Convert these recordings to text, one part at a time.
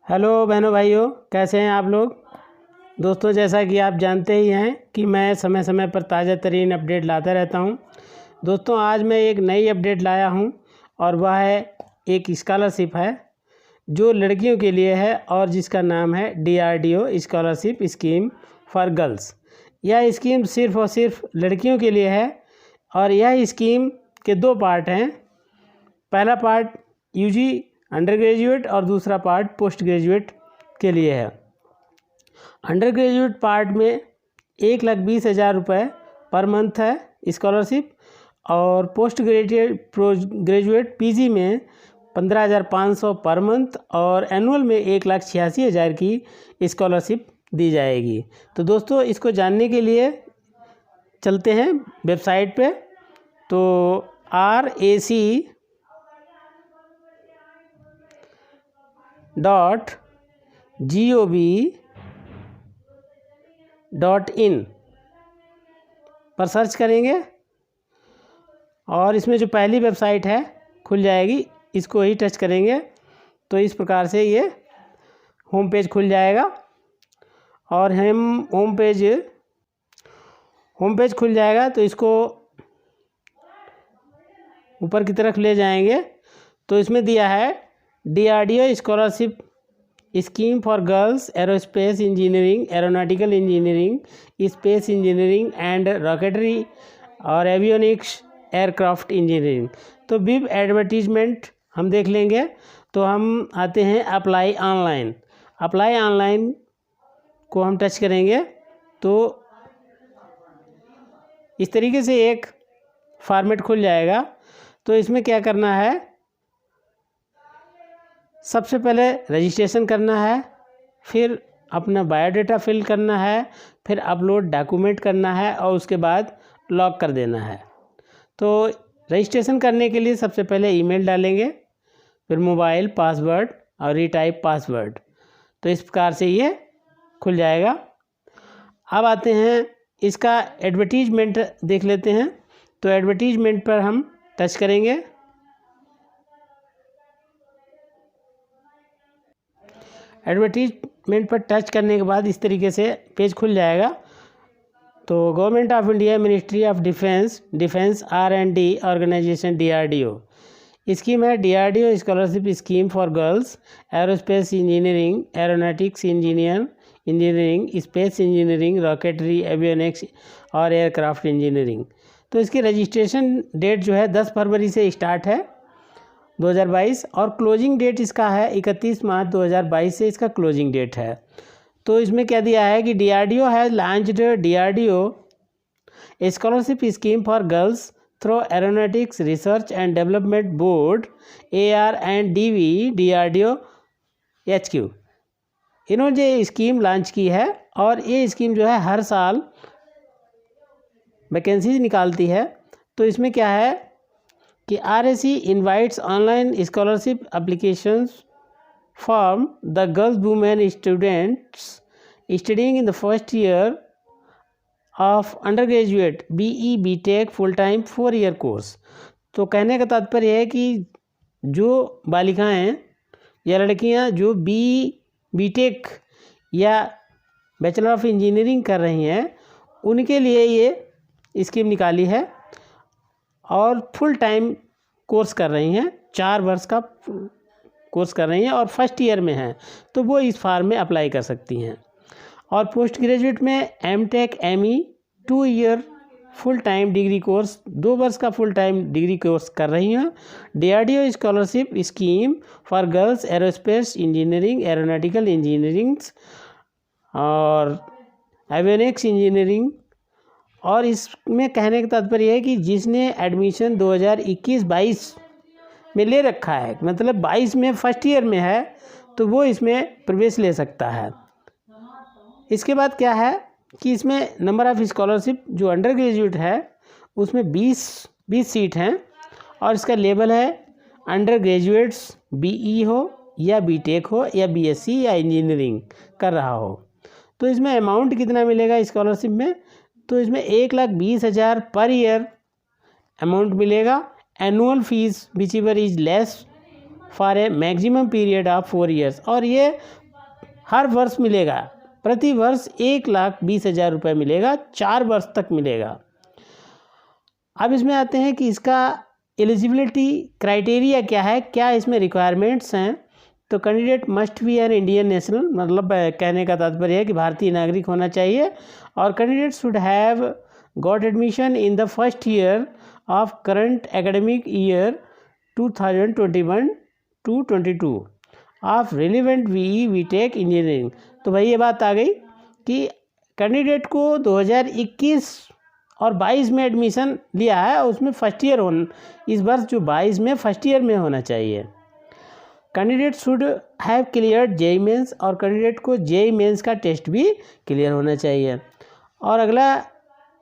Hello बहनों भाइयों, कैसे हैं आप लोग। दोस्तों, जैसा कि आप जानते ही हैं कि मैं समय समय पर ताज़ा तरीन अपडेट लाता रहता हूं। दोस्तों, आज मैं एक नई अपडेट लाया हूं और वह है एक स्कॉलरशिप है जो लड़कियों के लिए है और जिसका नाम है DRDO scholarship scheme for girls. यह स्कीम सिर्फ़ और सिर्फ लड़कियों के लिए है और यह स्कीम के दो पार्ट हैं। पहला पार्ट UG अंडर ग्रेजुएट और दूसरा पार्ट पोस्ट ग्रेजुएट के लिए है। अंडर ग्रेजुएट पार्ट में 1,20,000 रुपये पर मंथ है स्कॉलरशिप और पोस्ट ग्रेजुएट PG में 15,500 पर मंथ और एनुअल में 1,86,000 की स्कॉलरशिप दी जाएगी। तो दोस्तों, इसको जानने के लिए चलते हैं वेबसाइट पे। तो RAC.gov.in पर सर्च करेंगे और इसमें जो पहली वेबसाइट है खुल जाएगी, इसको ही टच करेंगे तो इस प्रकार से ये होम पेज खुल जाएगा और हम होम पेज खुल जाएगा तो इसको ऊपर की तरफ ले जाएंगे तो इसमें दिया है DRDO scholarship scheme for girls aerospace engineering, aeronautical engineering, space engineering and rocketry और एवियोनिक्स एयरक्राफ्ट इंजीनियरिंग। तो बिग एडवर्टीजमेंट हम देख लेंगे। तो हम आते हैं अप्लाई ऑनलाइन को हम टच करेंगे तो इस तरीके से एक फॉर्मेट खुल जाएगा। तो इसमें क्या करना है, सबसे पहले रजिस्ट्रेशन करना है, फिर अपना बायोडाटा फिल करना है, फिर अपलोड डॉक्यूमेंट करना है और उसके बाद लॉग कर देना है। तो रजिस्ट्रेशन करने के लिए सबसे पहले ईमेल डालेंगे, फिर मोबाइल पासवर्ड और रीटाइप पासवर्ड। तो इस प्रकार से ये खुल जाएगा। अब आते हैं इसका एडवर्टीजमेंट देख लेते हैं। तो एडवर्टीजमेंट पर हम टच करेंगे। एडवर्टीजमेंट पर टच करने के बाद इस तरीके से पेज खुल जाएगा। तो government of India, ministry of defence R&D organisation DRDO scheme है। DRDO scholarship scheme for girls aerospace engineering, aeronautics engineering, space engineering, rocketry, avionics और एयरक्राफ्ट इंजीनियरिंग। तो इसकी रजिस्ट्रेशन डेट जो है 10 फरवरी से स्टार्ट है 2022 और क्लोजिंग डेट इसका है 31 मार्च 2022 से इसका क्लोजिंग डेट है। तो इसमें क्या दिया है कि DRDO has launched DRDO scholarship scheme for girls through aeronautics research and development board AR&DV DRDO HQ। इन्होंने ये स्कीम लॉन्च की है और ये स्कीम जो है हर साल वैकेंसीज निकालती है। तो इसमें क्या है कि RAC invites online scholarship applications from the girls women students studying in the first year of under graduate BE BTech full time 4 year course. तो कहने का तात्पर्य है कि जो बालिकाएं या लड़कियां जो BE BTech या बैचलर ऑफ इंजीनियरिंग कर रही हैं उनके लिए ये स्कीम निकाली है और फुल टाइम कोर्स कर रही हैं, 4 वर्ष का कोर्स कर रही हैं और फर्स्ट ईयर में हैं तो वो इस फॉर्म में अप्लाई कर सकती हैं। और पोस्ट ग्रेजुएट में MTech ME 2 year full time degree course, 2 वर्ष का फुल टाइम डिग्री कोर्स कर रही हैं। DRDO scholarship scheme for girls aerospace engineering, aeronautical engineering और एवियोनिक्स इंजीनियरिंग। और इसमें कहने का तात्पर्य है कि जिसने एडमिशन 2021-22 में ले रखा है, मतलब 22 में फर्स्ट ईयर में है, तो वो इसमें प्रवेश ले सकता है। इसके बाद क्या है कि इसमें नंबर ऑफ़ स्कॉलरशिप जो अंडर ग्रेजुएट है उसमें 20 सीट हैं और इसका लेवल है अंडर ग्रेजुएट्स BE हो या BTech हो या BSc या इंजीनियरिंग कर रहा हो। तो इसमें अमाउंट कितना मिलेगा स्कॉलरशिप में, तो इसमें 1,20,000 पर ईयर अमाउंट मिलेगा। Annual fees which ever is less for a maximum period of 4 years, और ये हर वर्ष मिलेगा, प्रति वर्ष 1,20,000 रुपये मिलेगा, 4 वर्ष तक मिलेगा। अब इसमें आते हैं कि इसका एलिजिबिलिटी क्राइटेरिया क्या है, क्या इसमें रिक्वायरमेंट्स हैं। तो candidate must be an Indian national, मतलब कहने का तात्पर्य है कि भारतीय नागरिक होना चाहिए, और candidate should have got admission in the first year of current academic year 2021-22 of relevant BE BTech engineering. तो भाई ये बात आ गई कि कैंडिडेट को 2021 और 22 में एडमिशन लिया है, और उसमें फर्स्ट ईयर होना, इस वर्ष जो 22 में फर्स्ट ईयर में होना चाहिए। Candidate should have cleared JEE Mains, और कैंडिडेट को जेई मेंस का टेस्ट भी क्लियर होना चाहिए। और अगला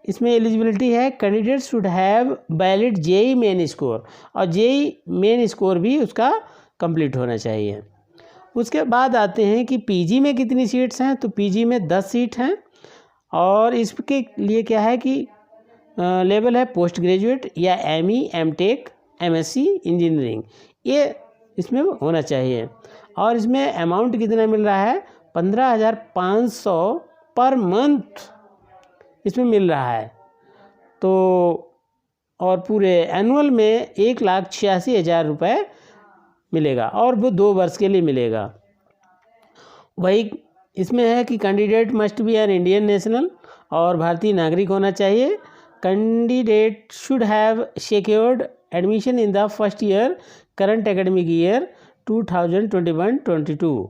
इसमें एलिजिबिलिटी है, candidate should have valid JEE Main score, और जेई मेन स्कोर भी उसका कंप्लीट होना चाहिए। उसके बाद आते हैं कि पीजी में कितनी सीट्स हैं। तो पीजी में 10 सीट हैं, और इसके लिए क्या है कि लेवल है पोस्ट ग्रेजुएट या एमई, एमटेक, एमएससी इंजीनियरिंग, ये इसमें होना चाहिए। और इसमें अमाउंट कितना मिल रहा है, 15,500 पर मंथ इसमें मिल रहा है। तो और पूरे एनुअल में 1,86,000 रुपये मिलेगा, और वो 2 वर्ष के लिए मिलेगा। वही इसमें है कि candidate must be an Indian national, और भारतीय नागरिक होना चाहिए। Candidate should have secured admission in the first year current academic year 2021-22।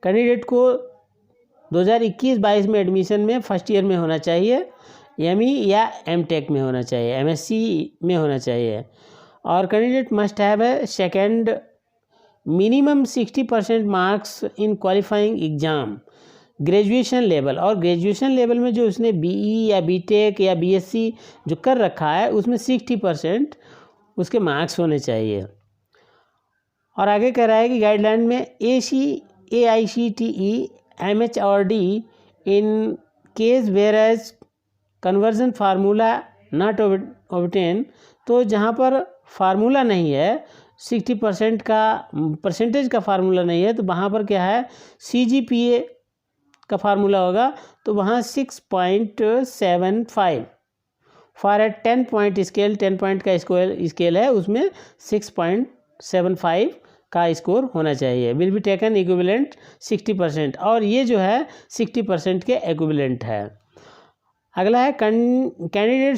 Candidate को 2021-22 में एडमिशन में फर्स्ट ईयर में होना चाहिए, एमई या एमटेक में होना चाहिए, एमएससी में होना चाहिए। और candidate must have a second minimum 60% marks in qualifying exam graduation level, और ग्रेजुएशन लेवल में जो उसने बीई या बीटेक या बीएससी जो कर रखा है उसमें 60% उसके मार्क्स होने चाहिए। और आगे कह रहा है कि गाइडलाइन में AICTE MHRD in case whereas conversion formula not obtain, तो जहाँ पर फार्मूला नहीं है, 60% का परसेंटेज का फार्मूला नहीं है, तो वहाँ पर क्या है CGPA का फार्मूला होगा। तो वहाँ 6.75 for a 10 point scale, 10 point का स्केल है, उसमें 6.75 का स्कोर होना चाहिए। विल बी टेकन इक्विवेलेंट 60%, और ये जो है 60% के इक्विवेलेंट है। अगला है candidate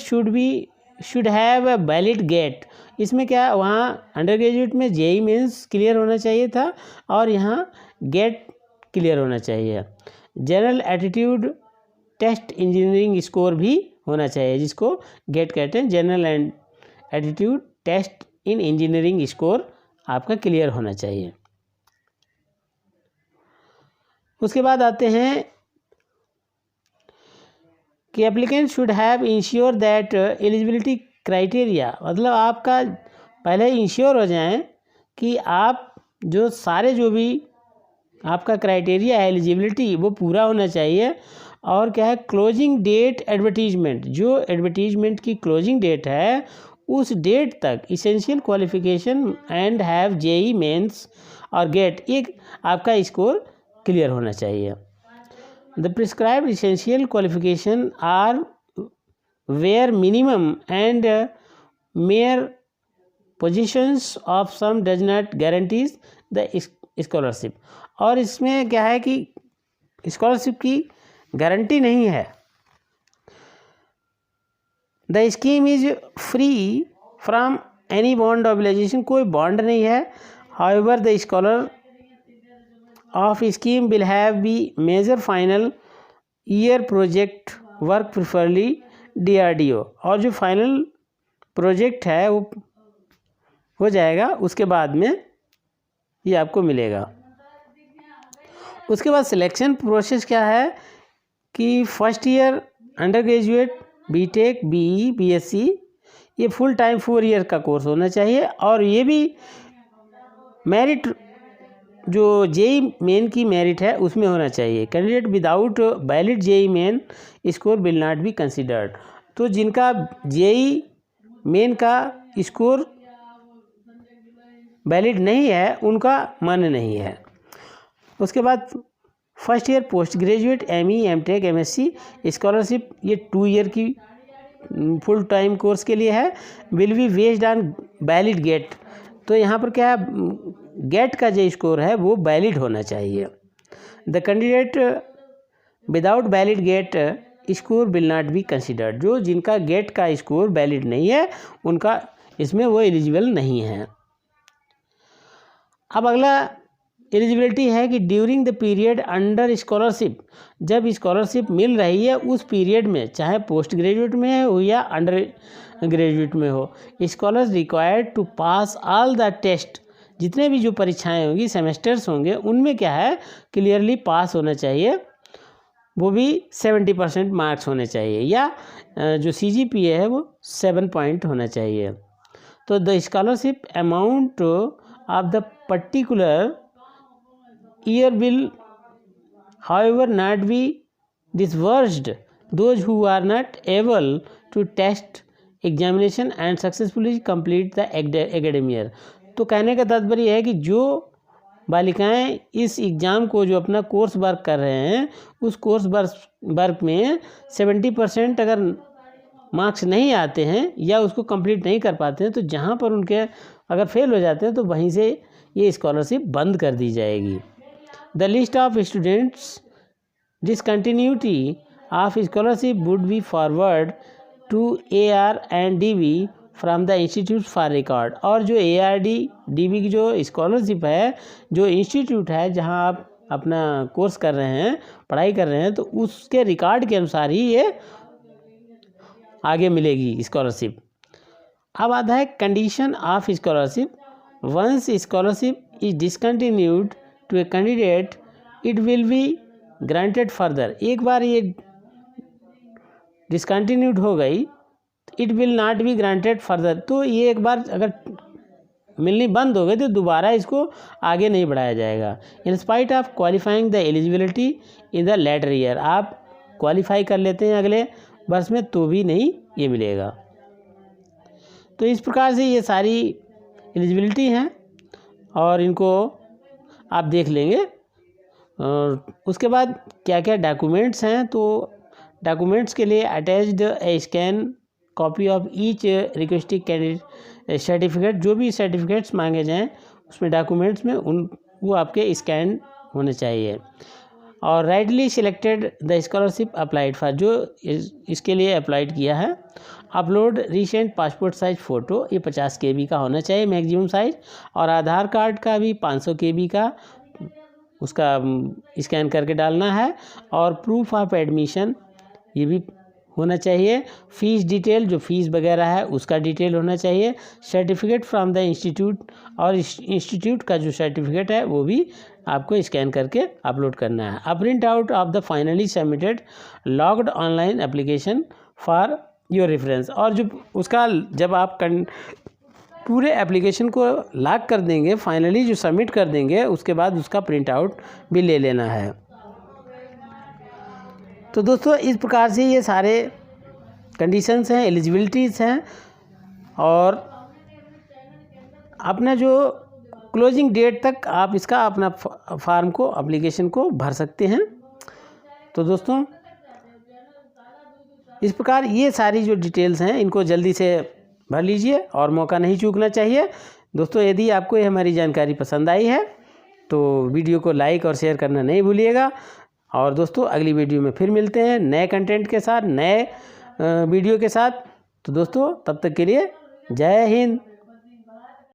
should have a valid GATE. इसमें क्या, वहाँ अंडर ग्रेजुएट में जेई मेंस क्लियर होना चाहिए था, और यहाँ गेट क्लियर होना चाहिए। General attitude test engineering score भी होना चाहिए, जिसको गेट कहते हैं। General attitude test in engineering score आपका क्लियर होना चाहिए। उसके बाद आते हैं कि applicant should have ensure that eligibility criteria, मतलब आपका पहले इंश्योर हो जाएं कि आप जो सारे जो भी आपका क्राइटेरिया है एलिजिबिलिटी वो पूरा होना चाहिए। और क्या है, क्लोजिंग डेट एडवर्टीजमेंट, जो एडवर्टीजमेंट की क्लोजिंग डेट है उस डेट तक essential qualification and have JEE Mains और गेट, एक आपका स्कोर क्लियर होना चाहिए। The prescribed essential qualification are where minimum and mere positions of some does not guarantees the scholarship. और इसमें क्या है कि स्कॉलरशिप की गारंटी नहीं है। The scheme is free from any bond obligation, कोई बॉन्ड नहीं है। However the scholar of scheme will have be major final year project work preferably DRDO, और जो फाइनल प्रोजेक्ट है वो हो जाएगा उसके बाद में ये आपको मिलेगा। उसके बाद सिलेक्शन प्रोसेस क्या है कि first year under graduate, BTech, BE, BSc, ये फुल टाइम 4 ईयर का कोर्स होना चाहिए। और ये भी मेरिट जो जेई मेन की मेरिट है उसमें होना चाहिए। Candidate without valid JEE Main score will not be considered, तो जिनका जेई मेन का स्कोर वैलिड नहीं है उनका मान्य नहीं है। उसके बाद first year post graduate ME MTech MSc scholarship, ये 2 ईयर की फुल टाइम कोर्स के लिए है। Will be based on valid GATE, तो यहाँ पर क्या है, गेट का जो स्कोर है वो वैलिड होना चाहिए। The candidate without valid GATE score will not be considered, जो जिनका गेट का स्कोर वैलिड नहीं है उनका इसमें वो एलिजिबल नहीं है। अब अगला एलिजिबिलिटी है कि during the period under scholarship, जब स्कॉलरशिप मिल रही है उस पीरियड में, चाहे पोस्ट ग्रेजुएट में हो या अंडर ग्रेजुएट में हो, scholars required to pass all the test, जितने भी जो परीक्षाएं होंगी, सेमेस्टर्स होंगे, उनमें क्या है क्लियरली पास होना चाहिए, वो भी 70% मार्क्स होने चाहिए, या जो CGPA है वो 7 पॉइंट होना चाहिए। तो the scholarship amount of the particular year will however not be disbursed those who are not able to test examination and successfully complete the academic year। तो कहने का तात्पर्य है कि जो बालिकाएं इस एग्ज़ाम को जो अपना कोर्स वर्क कर रहे हैं उस कोर्स वर्क में 70% अगर मार्क्स नहीं आते हैं या उसको कंप्लीट नहीं कर पाते हैं, तो जहाँ पर उनके अगर फेल हो जाते हैं तो वहीं से ये स्कॉलरशिप बंद कर दी जाएगी। The list of students discontinuity of scholarship would be forwarded to AR&DB from the institute for record। और जो ARD-DB की जो स्कॉलरशिप है, जो इंस्टीट्यूट है जहां आप अपना कोर्स कर रहे हैं, पढ़ाई कर रहे हैं, तो उसके रिकॉर्ड के अनुसार ही ये आगे मिलेगी स्कॉलरशिप। अब आता है condition of scholarship. Once scholarship is discontinued to a candidate it will be granted further. एक बार ये डिसकंटिन्यूड हो गई, it will not be granted further, तो ये एक बार अगर मिलनी बंद हो गई तो दोबारा इसको आगे नहीं बढ़ाया जाएगा। In spite of qualifying the eligibility in the latter year, आप क्वालिफाई कर लेते हैं अगले वर्ष में तो भी नहीं ये मिलेगा। तो इस प्रकार से ये सारी एलिजिबिलिटी हैं और इनको आप देख लेंगे। और उसके बाद क्या क्या डॉक्यूमेंट्स हैं, तो डॉक्यूमेंट्स के लिए attached A scan copy of each requesting candidate certificate, जो भी सर्टिफिकेट्स मांगे जाएं उसमें डॉक्यूमेंट्स में वो आपके स्कैन होने चाहिए। और rightly selected the scholarship applied for, जो इसके लिए अप्लाइड किया है। Upload recent passport size photo, ये 50 KB का होना चाहिए मैक्सिमम साइज, और आधार कार्ड का भी 500 KB का उसका स्कैन करके डालना है। और प्रूफ ऑफ एडमिशन ये भी होना चाहिए। फ़ीस डिटेल, जो फ़ीस वगैरह है उसका डिटेल होना चाहिए। सर्टिफिकेट फ्रॉम द इंस्टीट्यूट, और इंस्टीट्यूट का जो सर्टिफिकेट है वो भी आपको स्कैन करके अपलोड करना है। A print out of the finally submitted logged online application for your reference, और जो उसका जब आप पूरे एप्लीकेशन को लॉक कर देंगे, फाइनली जो सबमिट कर देंगे, उसके बाद उसका प्रिंट आउट भी ले लेना है। तो दोस्तों इस प्रकार से ये सारे कंडीशंस हैं, एलिजिबिलिटीज़ हैं, और अपना जो क्लोजिंग डेट तक आप इसका अपना फार्म को, एप्लीकेशन को भर सकते हैं। तो दोस्तों इस प्रकार ये सारी जो डिटेल्स हैं इनको जल्दी से भर लीजिए और मौका नहीं चूकना चाहिए। दोस्तों यदि आपको ये हमारी जानकारी पसंद आई है तो वीडियो को लाइक और शेयर करना नहीं भूलिएगा। और दोस्तों अगली वीडियो में फिर मिलते हैं नए कंटेंट के साथ, नए वीडियो के साथ। तो दोस्तों तब तक के लिए जय हिंद।